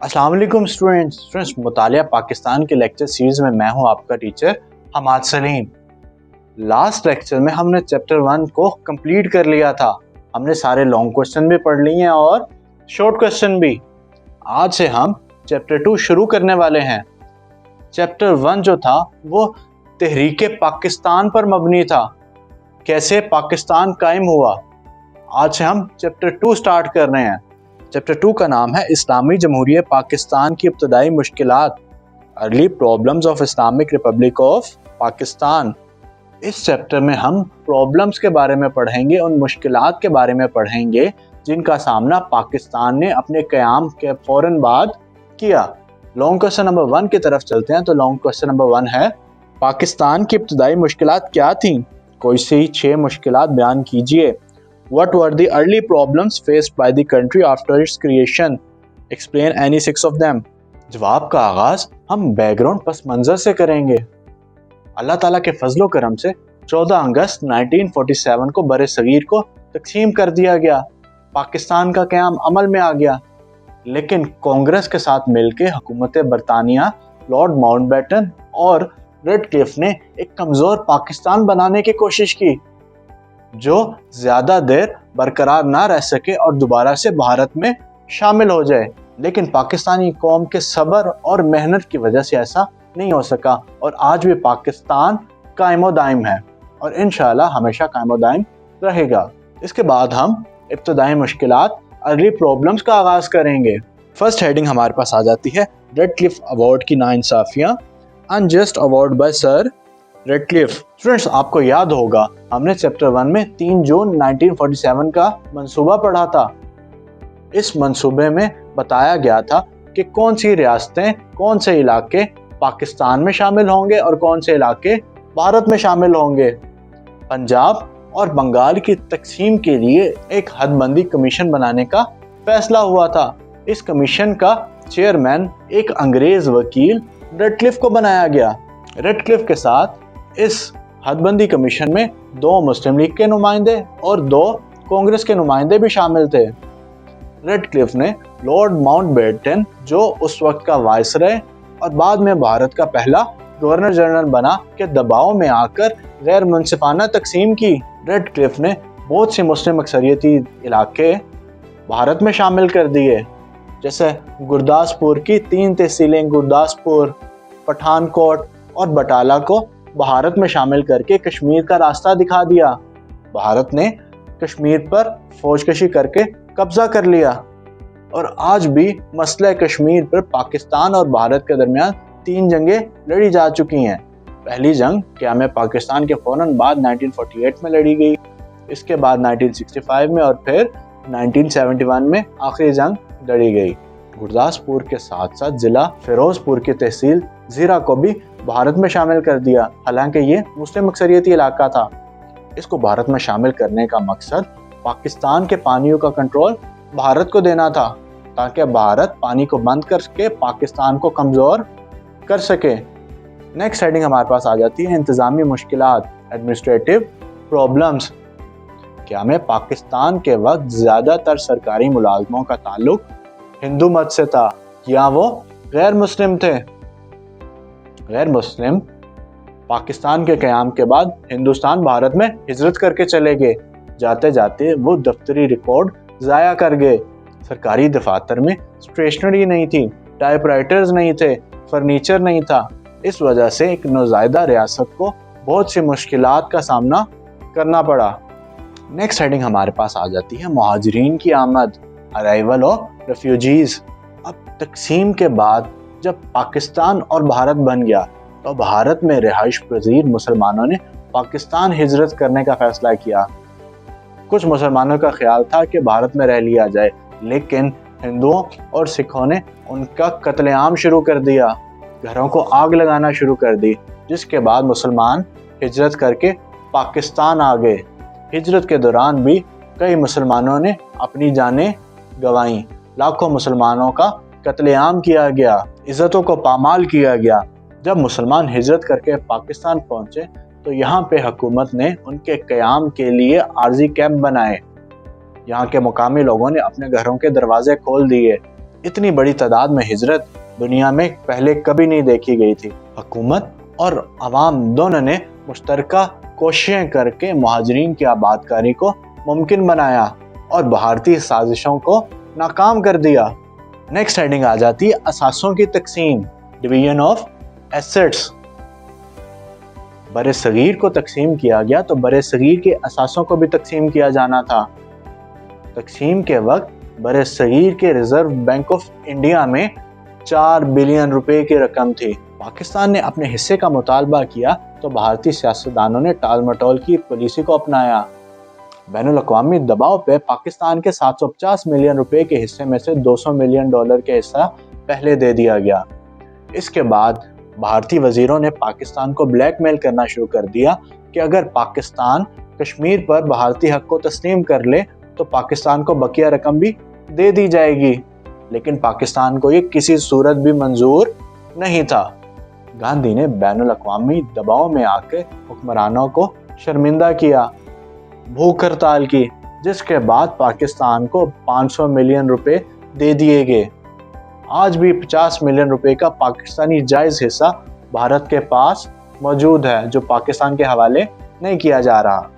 अस्सलाम वालेकुम स्टूडेंट्स, मुतालिया पाकिस्तान के लेक्चर सीरीज में मैं हूं आपका teacher Hamad Saleem. Last lecture में हमने चैप्टर 1 को कंप्लीट कर लिया था। हमने सारे लॉन्ग क्वेश्चन भी पढ़ लिए हैं और शॉर्ट क्वेश्चन भी। आज से हम चैप्टर 2 शुरू करने वाले हैं। चैप्टर 1 जो था वो तहरीक पाकिस्तान पर मबनी था, कैसे पाकिस्तान कायम हुआ। आज से हम चैप्टर 2 स्टार्ट कर रहे हैं। चैप्टर 2 का नाम है इस्लामी जमहूरियत पाकिस्तान की इब्तदाई मुश्किलात, early problems of Islamic Republic of Pakistan. इस चैप्टर में हम प्रॉब्लम्स के बारे में पढ़ेंगे, उन मुश्किलात के बारे में पढ़ेंगे जिनका सामना पाकिस्तान ने अपने क़याम के फ़ौरन बाद किया। लॉन्ग क्वेश्चन नंबर 1 की तरफ चलते हैं। तो लॉन्ग क्वेश्चन नंबर 1 है, पाकिस्तान की इब्तदाई मुश्किलात क्या थीं? कोई सी 6 मुश्किलात बयान कीजिए। What were the early problems faced by the country after its creation? Explain any 6 of them. जवाब का आगाज हम बैकग्राउंड पस मंजर से करेंगे। अल्लाह ताला के फजलो करम से 14 अगस्त 1947 को बरे सगीर को तकसीम कर दिया गया। पाकिस्तान का क़याम अमल में आ गया, लेकिन कांग्रेस के साथ मिलकर हुकूमत बरतानिया, लॉर्ड माउंटबेटन और रेडक्लिफ ने एक कमज़ोर पाकिस्तान बनाने की कोशिश की जो ज़्यादा देर बरकरार ना रह सके और दोबारा से भारत में शामिल हो जाए। लेकिन पाकिस्तानी कौम के सब्र और मेहनत की वजह से ऐसा नहीं हो सका और आज भी पाकिस्तान कायम दाइम है और इंशाअल्लाह हमेशा कायम दाइम रहेगा। इसके बाद हम इब्तदाई मुश्किलात, अर्ली प्रॉब्लम्स का आगाज़ करेंगे। फर्स्ट हेडिंग हमारे पास आ जाती है, रेडक्लिफ अवार्ड की नाइंसाफियाँ, unjust award by Sir Radcliffe. Students, आपको याद होगा हमने चैप्टर 1 में 3 जून 1947 का मंसूबा पढ़ा था। इस मंसूबे में बताया गया था कि कौन सी रियासतें, कौन से इलाके पाकिस्तान में शामिल होंगे और कौन से इलाके भारत में शामिल होंगे। पंजाब और बंगाल की तकसीम के लिए एक हदबंदी कमीशन बनाने का फैसला हुआ था। इस कमीशन का चेयरमैन एक अंग्रेज वकील रेडक्लिफ को बनाया गया। रेडक्लिफ के साथ इस हदबंदी कमीशन में 2 मुस्लिम लीग के नुमाइंदे और 2 कांग्रेस के नुमाइंदे भी शामिल थे। रेडक्लिफ ने लॉर्ड माउंटबेटन, जो उस वक्त का वायसराय और बाद में भारत का पहला गवर्नर जनरल बना, के दबाव में आकर गैर मुनसिफाना तकसीम की। रेडक्लिफ ने बहुत से मुस्लिम अक्सरियती इलाके भारत में शामिल कर दिए, जैसे गुरदासपुर की 3 तहसीलें गुरदासपुर, पठानकोट और बटाला को भारत में शामिल करके कश्मीर का रास्ता दिखा दिया। भारत ने कश्मीर पर फौजकशी करके कब्जा कर लिया और आज भी मसला कश्मीर पर पाकिस्तान और भारत के दरमियान 3 जंगें लड़ी जा चुकी हैं। पहली जंग क़याम पाकिस्तान के फ़ौरन बाद 1948 में लड़ी गई, इसके बाद 1965 में और फिर 1971 में आखिरी जंग लड़ी गई। गुरदासपुर के साथ साथ ज़िला फिरोजपुर की तहसील ज़ीरा को भी भारत में शामिल कर दिया। हालांकि ये मुस्लिम अक्सरियती इलाका था। इसको भारत में शामिल करने का मकसद पाकिस्तान के पानियों का कंट्रोल भारत को देना था, ताकि भारत पानी को बंद करके पाकिस्तान को कमज़ोर कर सके। नेक्स्ट हेडिंग हमारे पास आ जाती है, इंतज़ामी मुश्किलात, एडमिनिस्ट्रेटिव प्रॉब्लम्स। क्या में पाकिस्तान के वक्त ज़्यादातर सरकारी मुलाजमों का ताल्लुक हिंदू मत से था या वो गैर मुस्लिम थे? गैर मुस्लिम पाकिस्तान के क़याम के बाद हिंदुस्तान भारत में हिजरत करके चले गए। जाते जाते वो दफ्तरी रिकॉर्ड ज़ाया कर गए। सरकारी दफातर में स्टेशनरी नहीं थी, टाइपराइटर्स नहीं थे, फर्नीचर नहीं था। इस वजह से एक नौज़ायदा रियासत को बहुत सी मुश्किलात का सामना करना पड़ा। नेक्स्ट हेडिंग हमारे पास आ जाती है, मुहाजिरीन की आमद, अराइवल ऑफ रेफ्यूजीज़। अब तकसीम के बाद जब पाकिस्तान और भारत बन गया तो भारत में रिहाइश पजीर मुसलमानों ने पाकिस्तान हिजरत करने का फैसला किया। कुछ मुसलमानों का ख्याल था कि भारत में रह लिया जाए, लेकिन हिंदुओं और सिखों ने उनका कत्लेआम शुरू कर दिया, घरों को आग लगाना शुरू कर दी, जिसके बाद मुसलमान हिजरत करके पाकिस्तान आ गए। हिजरत के दौरान भी कई मुसलमानों ने अपनी जानें गंवाईं, लाखों मुसलमानों का कत्लेआम किया गया, इज़्ज़तों को पामाल किया गया। जब मुसलमान हिजरत करके पाकिस्तान पहुँचे तो यहाँ पे हुकूमत ने उनके क़याम के लिए आर्जी कैंप बनाए। यहाँ के मुकामी लोगों ने अपने घरों के दरवाजे खोल दिए इतनी बड़ी तादाद में हिजरत दुनिया में पहले कभी नहीं देखी गई थी। हुकूमत और अवाम दोनों ने मुश्तरका कोशिशें करके मुहाजिरीन की आबादकारी को मुमकिन बनाया और भारतीय साजिशों को नाकाम कर दिया। नेक्स्ट हेडिंग आ जाती है असासों की तकसीम, डिवीजन ऑफ एसेट्स। बरे सगीर को तकसीम किया गया तो बरे सगीर के असासों को भी तकसीम किया जाना था। तकसीम के वक्त बरे सगीर के रिजर्व बैंक ऑफ इंडिया में 4 बिलियन रुपए की रकम थी। पाकिस्तान ने अपने हिस्से का मुतालबा किया तो भारतीय सियासतदानों ने टाल मटोल की पॉलिसी को अपनाया। बैनुल अक़वामी दबाव पे पाकिस्तान के 750 मिलियन रुपए के हिस्से में से 200 मिलियन डॉलर के हिस्सा पहले दे दिया गया। इसके बाद भारतीय वजीरों ने पाकिस्तान को ब्लैकमेल करना शुरू कर दिया कि अगर पाकिस्तान कश्मीर पर भारतीय हक को तस्लीम कर ले तो पाकिस्तान को बकिया रकम भी दे दी जाएगी, लेकिन पाकिस्तान को ये किसी सूरत भी मंजूर नहीं था। गांधी ने बैनुल अक़वामी दबाव में आकर हुक्मरानों को शर्मिंदा किया, भूख हड़ताल की, जिसके बाद पाकिस्तान को 500 मिलियन रुपए दे दिए गए। आज भी 50 मिलियन रुपए का पाकिस्तानी जायज हिस्सा भारत के पास मौजूद है, जो पाकिस्तान के हवाले नहीं किया जा रहा।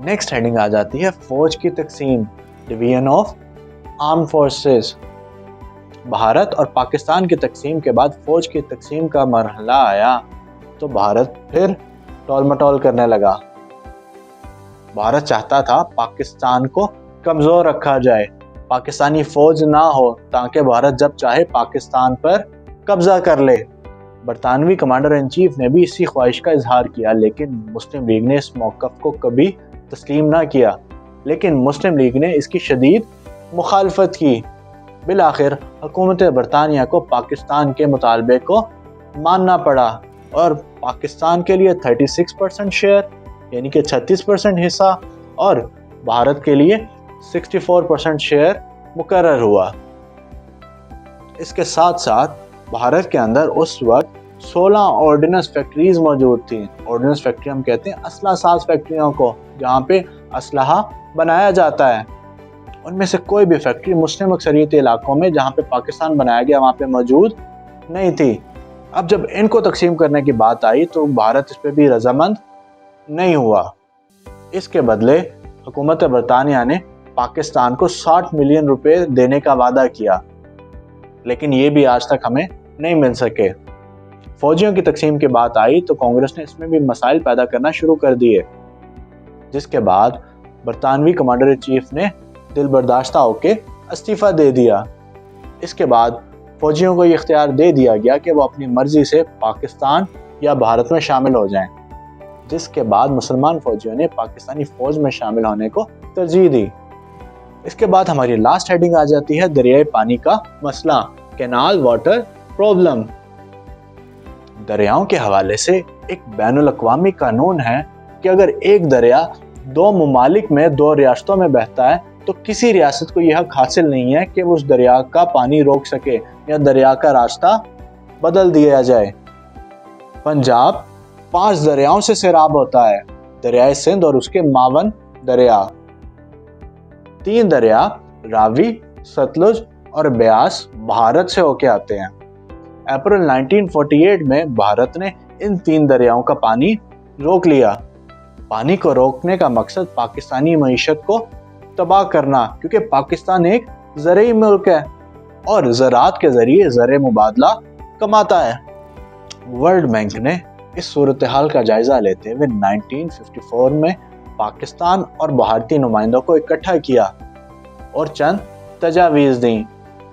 नेक्स्ट हेडिंग आ जाती है फौज की तकसीम, division of arm forces. Bharat और पाकिस्तान की तकसीम के बाद फौज की तकसीम का मरहला आया तो भारत फिर टोल मटोल करने लगा। भारत चाहता था पाकिस्तान को कमजोर रखा जाए, पाकिस्तानी फौज ना हो, ताकि भारत जब चाहे पाकिस्तान पर कब्जा कर ले। बरतानवी कमांडर इन चीफ ने भी इसी ख्वाहिश का इजहार किया, लेकिन मुस्लिम लीग ने इस मौक़िफ़ को कभी तस्लीम ना किया। लेकिन मुस्लिम लीग ने इसकी शदीद मुखालफत की। बिलाखिर हुकूमत बरतानिया को पाकिस्तान के मुतालबे को मानना पड़ा और पाकिस्तान के लिए 36% शेयर यानी कि 36% हिस्सा और भारत के लिए 64% शेयर मुकर्रर हुआ। इसके साथ साथ भारत के अंदर उस वक्त 16 ऑर्डिनेंस फैक्ट्रीज मौजूद थी। ऑर्डिनेंस फैक्ट्री हम कहते हैं असला साज फैक्ट्रियों को, जहाँ पे असलहा बनाया जाता है। उनमें से कोई भी फैक्ट्री मुस्लिम अक्सरियती इलाकों में जहाँ पे पाकिस्तान बनाया गया वहाँ पे मौजूद नहीं थी। अब जब इनको तकसीम करने की बात आई तो भारत इस पर भी रजामंद नहीं हुआ। इसके बदले हुकूमत बरतानिया ने पाकिस्तान को 60 मिलियन रुपए देने का वादा किया, लेकिन ये भी आज तक हमें नहीं मिल सके। फौजियों की तकसीम की बात आई तो कांग्रेस ने इसमें भी मसाइल पैदा करना शुरू कर दिए, जिसके बाद बरतानवी कमांडर इन चीफ ने दिल बर्दाश्ता होकर इस्तीफ़ा दे दिया। इसके बाद फौजियों को ये इख्तियार दे दिया गया कि वो अपनी मर्जी से पाकिस्तान या भारत में शामिल हो जाएं, जिसके बाद मुसलमान फौजियों ने पाकिस्तानी फौज में शामिल होने को तरजीह दी। इसके बाद हमारी लास्ट हेडिंग आ जाती है दरियाई पानी का मसला, कैनाल वाटर प्रॉब्लम। दरियाओं के हवाले से एक बैनुल अक़वामी कानून है कि अगर एक दरिया 2 ममालिक में 2 रियासतों में बहता है तो किसी रियासत को यह हक हासिल नहीं है कि वो उस दरिया का पानी रोक सके या दरिया का रास्ता बदल दिया जाए। पंजाब 5 दरियाओं से सैराब होता है, दरियाए सिंध और उसके मावन दरिया। 3 दरिया रावी, सतलुज और ब्यास भारत से होके आते हैं। अप्रैल 1948 में भारत ने इन 3 दरियाओं का पानी रोक लिया। पानी को रोकने का मकसद पाकिस्तानी मईशत को तबाह करना, क्योंकि पाकिस्तान एक ज़रई मुल्क है और ज़राअत के ज़रिए ज़र मुबादला कमाता है। वर्ल्ड बैंक ने इस सूरत हाल का जायज़ा लेते हुए 1954 में पाकिस्तान और भारतीय नुमाइंदों को इकट्ठा किया और चंद तजावीज़ दी।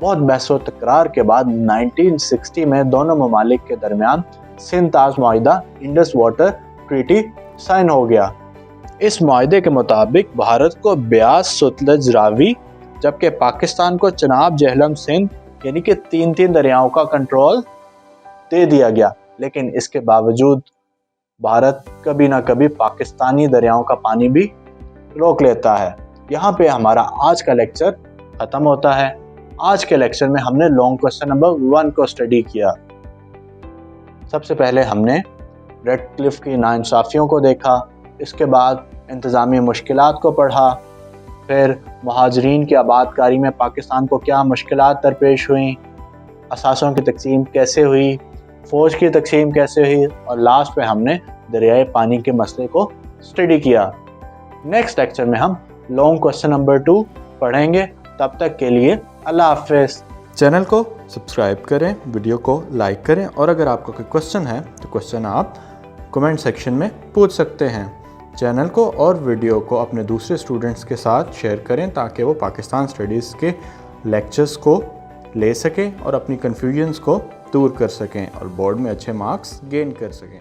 बहुत बहस व तकरार के बाद 1960 में दोनों ममालिक के दरमियान सिंध ताज मुआहिदा इंडस वाटर ट्रीटी साइन हो गया। इस मुआहिदे के मुताबिक भारत को ब्यास, सतलज, रावी, जबकि पाकिस्तान को चनाब, जहलम, सिंध यानी कि 3 दरियाओं का कंट्रोल दे दिया गया। लेकिन इसके बावजूद भारत कभी ना कभी पाकिस्तानी दरियाओं का पानी भी रोक लेता है। यहाँ पे हमारा आज का लेक्चर ख़त्म होता है। आज के लेक्चर में हमने लॉन्ग क्वेश्चन नंबर 1 को स्टडी किया। सबसे पहले हमने रेडक्लिफ की नाइंसाफ़ियों को देखा, इसके बाद इंतज़ामी मुश्किलात को पढ़ा, پھر مہاجرین کی آباد کاری میں پاکستان کو کیا مشکلات درپیش ہوئیں، اثاثوں کی تقسیم کیسے ہوئی، فوج کی تقسیم کیسے ہوئی، اور لاسٹ پہ ہم نے دریائے پانی کے مسئلے کو اسٹڈی کیا۔ نیکسٹ لیکچر میں ہم لانگ کوسچن نمبر 2 پڑھیں گے۔ تب تک کے لیے اللہ حافظ۔ چینل کو سبسکرائب کریں، ویڈیو کو لائک کریں، اور اگر آپ کا کوئی کوسچن ہے تو کوسچن آپ کمنٹ سیکشن میں پوچھ سکتے ہیں۔ چینل کو اور ویڈیو کو اپنے دوسرے اسٹوڈنٹس کے ساتھ شیئر کریں تاکہ وہ پاکستان اسٹڈیز کے لیکچرز کو لے سکیں اور اپنی کنفیوژنس کو دور کر سکیں اور بورڈ میں اچھے مارکس گین کر سکیں۔